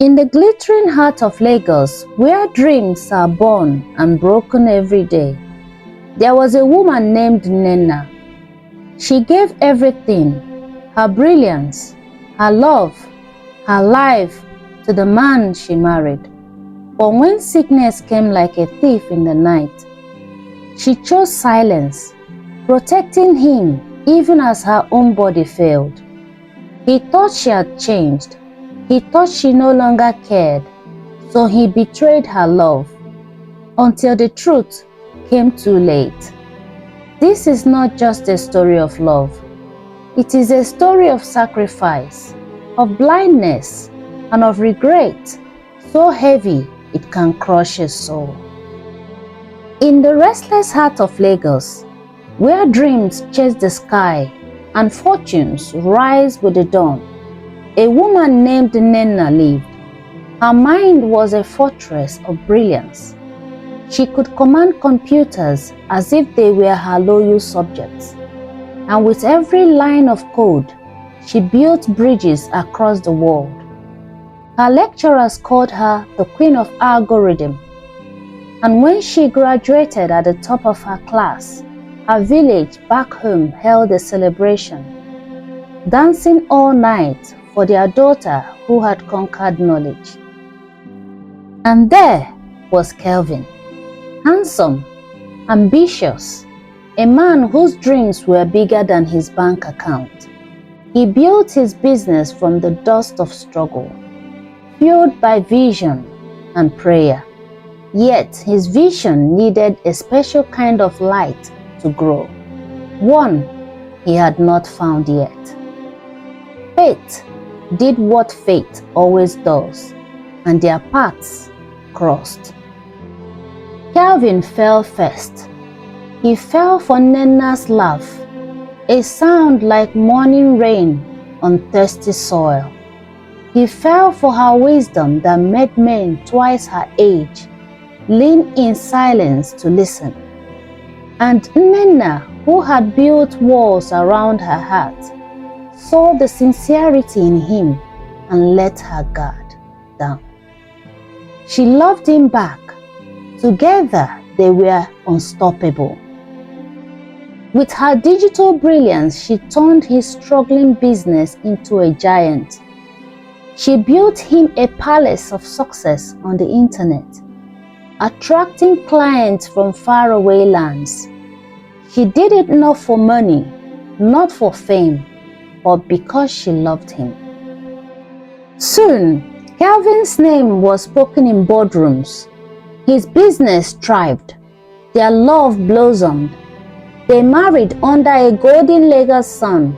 In the glittering heart of Lagos, where dreams are born and broken every day, there was a woman named Nnenna. She gave everything, her brilliance, her love, her life, to the man she married. But when sickness came like a thief in the night, she chose silence, protecting him even as her own body failed. He thought she had changed. He thought she no longer cared, so he betrayed her love, until the truth came too late. This is not just a story of love. It is a story of sacrifice, of blindness, and of regret, so heavy it can crush a soul. In the restless heart of Lagos, where dreams chase the sky and fortunes rise with the dawn, a woman named Nnenna lived. Her mind was a fortress of brilliance. She could command computers as if they were her loyal subjects. And with every line of code, she built bridges across the world. Her lecturers called her the Queen of Algorithm. And when she graduated at the top of her class, her village back home held a celebration, dancing all night for their daughter who had conquered knowledge. And there was Kelvin, handsome, ambitious, a man whose dreams were bigger than his bank account. He built his business from the dust of struggle, fueled by vision and prayer. Yet his vision needed a special kind of light to grow, one he had not found yet. Fate did what fate always does, and their paths crossed. Kelvin fell first. He fell for Nnenna's laugh, a sound like morning rain on thirsty soil. He fell for her wisdom that made men twice her age lean in silence to listen. And Nnenna, who had built walls around her heart, saw the sincerity in him and let her guard down. She loved him back. Together they were unstoppable. With her digital brilliance, she turned his struggling business into a giant. She built him a palace of success on the internet, attracting clients from faraway lands. She did it not for money, not for fame, but because she loved him. Soon, Kelvin's name was spoken in boardrooms. His business thrived. Their love blossomed. They married under a golden Lagos sun,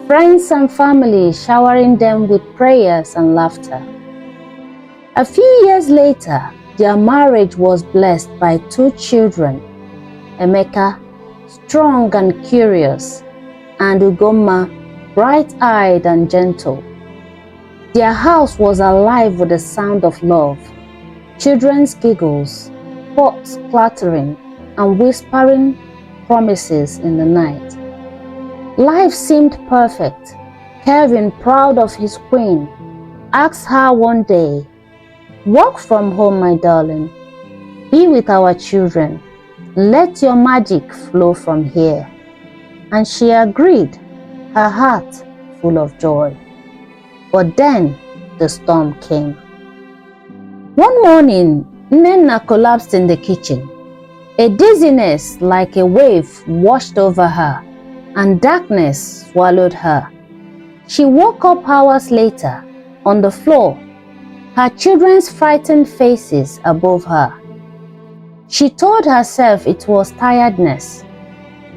friends and family showering them with prayers and laughter. A few years later, their marriage was blessed by 2 children, Emeka, strong and curious, and Ugoma, bright-eyed and gentle. Their house was alive with the sound of love, children's giggles, pots clattering, and whispering promises in the night. Life seemed perfect. Kelvin, proud of his queen, asked her one day, "Work from home, my darling. Be with our children. Let your magic flow from here." And she agreed, her heart full of joy. But then the storm came. One morning, Nnenna collapsed in the kitchen. A dizziness like a wave washed over her, and darkness swallowed her. She woke up hours later, on the floor, her children's frightened faces above her. She told herself it was tiredness,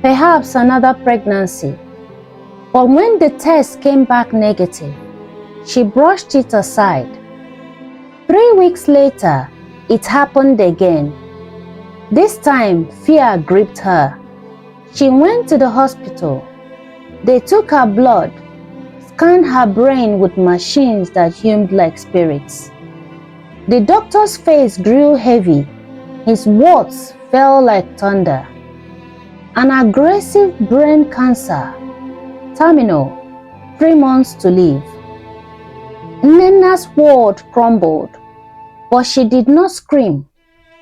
perhaps another pregnancy. But when the test came back negative, she brushed it aside. 3 weeks later, it happened again. This time, fear gripped her. She went to the hospital. They took her blood, scanned her brain with machines that hummed like spirits. The doctor's face grew heavy. His words fell like thunder. An aggressive brain cancer, terminal, 3 months to live. Nnenna's world crumbled, but she did not scream.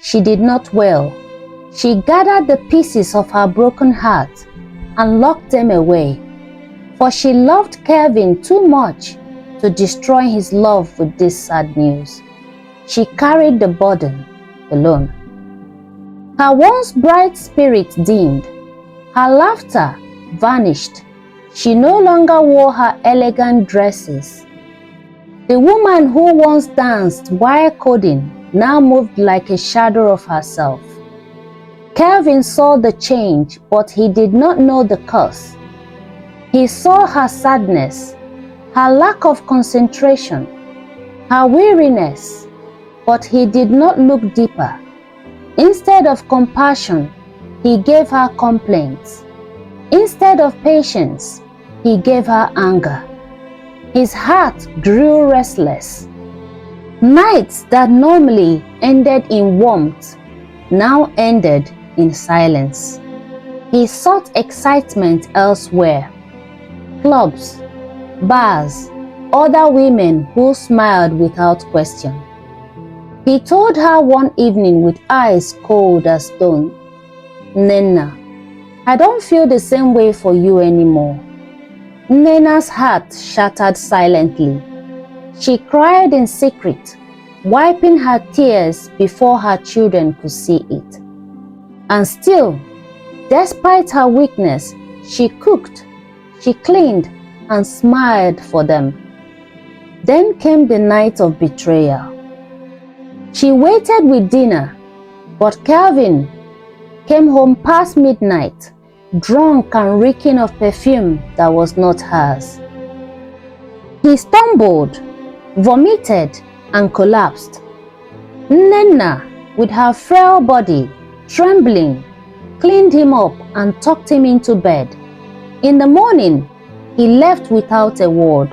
She did not wail. She gathered the pieces of her broken heart and locked them away, for she loved Kevin too much to destroy his love with this sad news. She carried the burden alone. Her once bright spirit dimmed. Her laughter vanished. She no longer wore her elegant dresses. The woman who once danced while coding now moved like a shadow of herself. Kelvin saw the change, but he did not know the cause. He saw her sadness, her lack of concentration, her weariness, but he did not look deeper. Instead of compassion, he gave her complaints. Instead of patience, he gave her anger. His heart grew restless. Nights that normally ended in warmth now ended in silence. He sought excitement elsewhere. Clubs, bars, other women who smiled without question. He told her one evening with eyes cold as stone, "Nnenna, I don't feel the same way for you anymore." Nnenna's heart shattered silently. She cried in secret, wiping her tears before her children could see it. And still, despite her weakness, she cooked, she cleaned, and smiled for them. Then came the night of betrayal. She waited with dinner, but Kelvin came home past midnight, drunk and reeking of perfume that was not hers. He stumbled, vomited, and collapsed. Nnenna, with her frail body, trembling, cleaned him up and tucked him into bed. In the morning, he left without a word.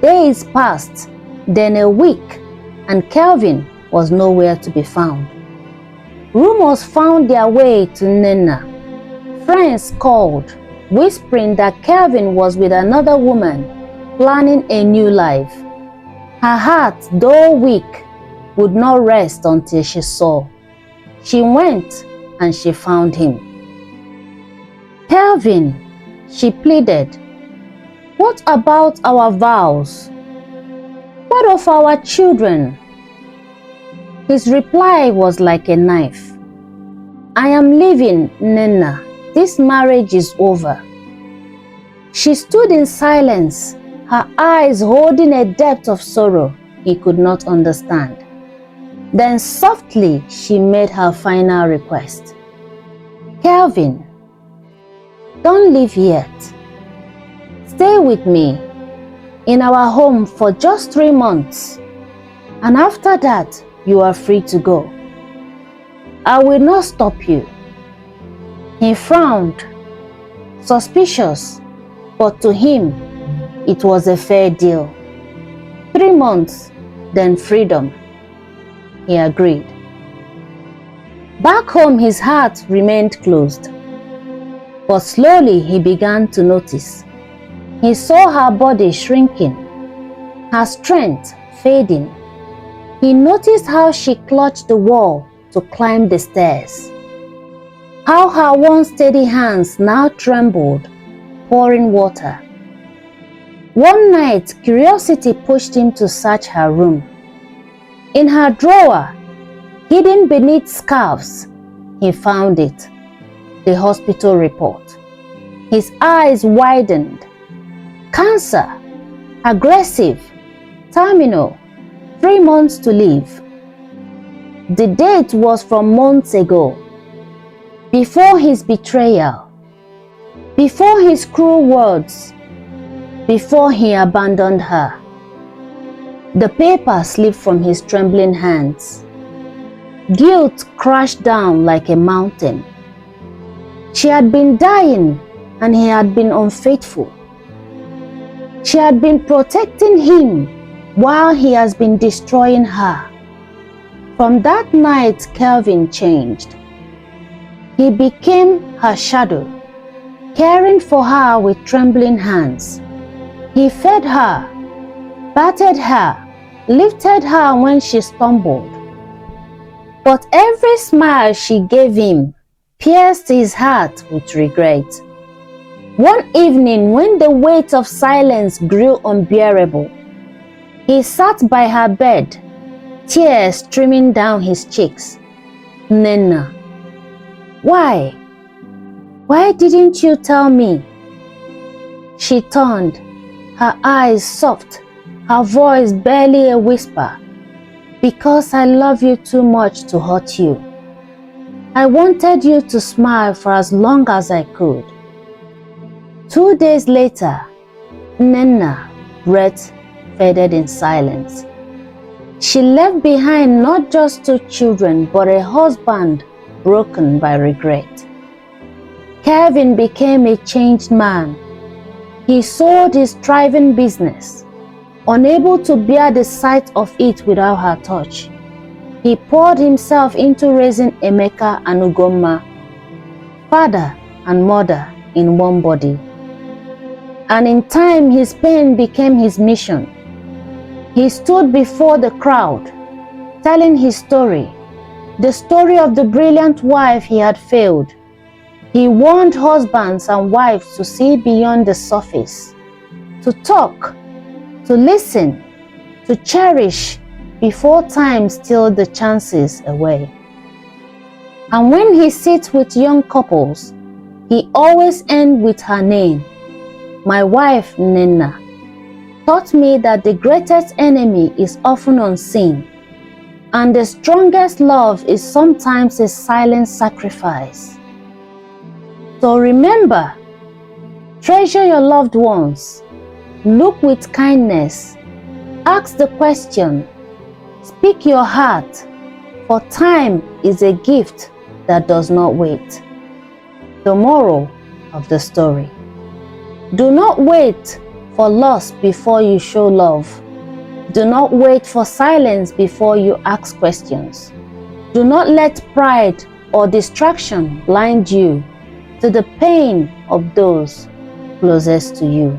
Days passed, then a week, and Kelvin was nowhere to be found. Rumors found their way to Nnenna. Friends called, whispering that Kelvin was with another woman, planning a new life. Her heart, though weak, would not rest until she saw. She went and she found him. "Kelvin," she pleaded, "what about our vows? What of our children?" His reply was like a knife. "I am leaving, Nnenna. This marriage is over." She stood in silence, her eyes holding a depth of sorrow he could not understand. Then softly she made her final request. "Kelvin, don't leave yet. Stay with me in our home for just 3 months, and after that you are free to go. I will not stop you." He frowned, suspicious, but to him it was a fair deal. 3 months, then freedom. He agreed. Back home, his heart remained closed, but slowly he began to notice. He saw her body shrinking, her strength fading. He noticed how she clutched the wall to climb the stairs, how her once steady hands now trembled, pouring water. One night, curiosity pushed him to search her room. In her drawer, hidden beneath scarves, he found it, the hospital report. His eyes widened. Cancer, aggressive, terminal, 3 months to live. The date was from months ago, before his betrayal, before his cruel words, before he abandoned her. The paper slipped from his trembling hands. Guilt crashed down like a mountain. She had been dying and he had been unfaithful. She had been protecting him while he has been destroying her. From that night, Kelvin changed. He became her shadow, caring for her with trembling hands. He fed her, patted her, lifted her when she stumbled. But every smile she gave him pierced his heart with regret. One evening, when the weight of silence grew unbearable, he sat by her bed, tears streaming down his cheeks. "Nnenna, why? Why didn't you tell me?" She turned, her eyes soft, her voice barely a whisper. "Because I love you too much to hurt you. I wanted you to smile for as long as I could." 2 days later, Nnenna's breath faded in silence. She left behind not just 2 children, but a husband broken by regret. Kevin became a changed man. He sold his thriving business, unable to bear the sight of it without her touch. He poured himself into raising Emeka and Ugomma, father and mother in one body. And in time, his pain became his mission. He stood before the crowd, telling his story, the story of the brilliant wife he had failed. He warned husbands and wives to see beyond the surface, to talk, to listen, to cherish before time steals the chances away. And when he sits with young couples, he always ends with her name. My wife, Nnenna, taught me that the greatest enemy is often unseen, and the strongest love is sometimes a silent sacrifice. So remember, treasure your loved ones, look with kindness, ask the question, speak your heart, for time is a gift that does not wait. The moral of the story: do not wait for loss before you show love. Do not wait for silence before you ask questions. Do not let pride or distraction blind you to the pain of those closest to you.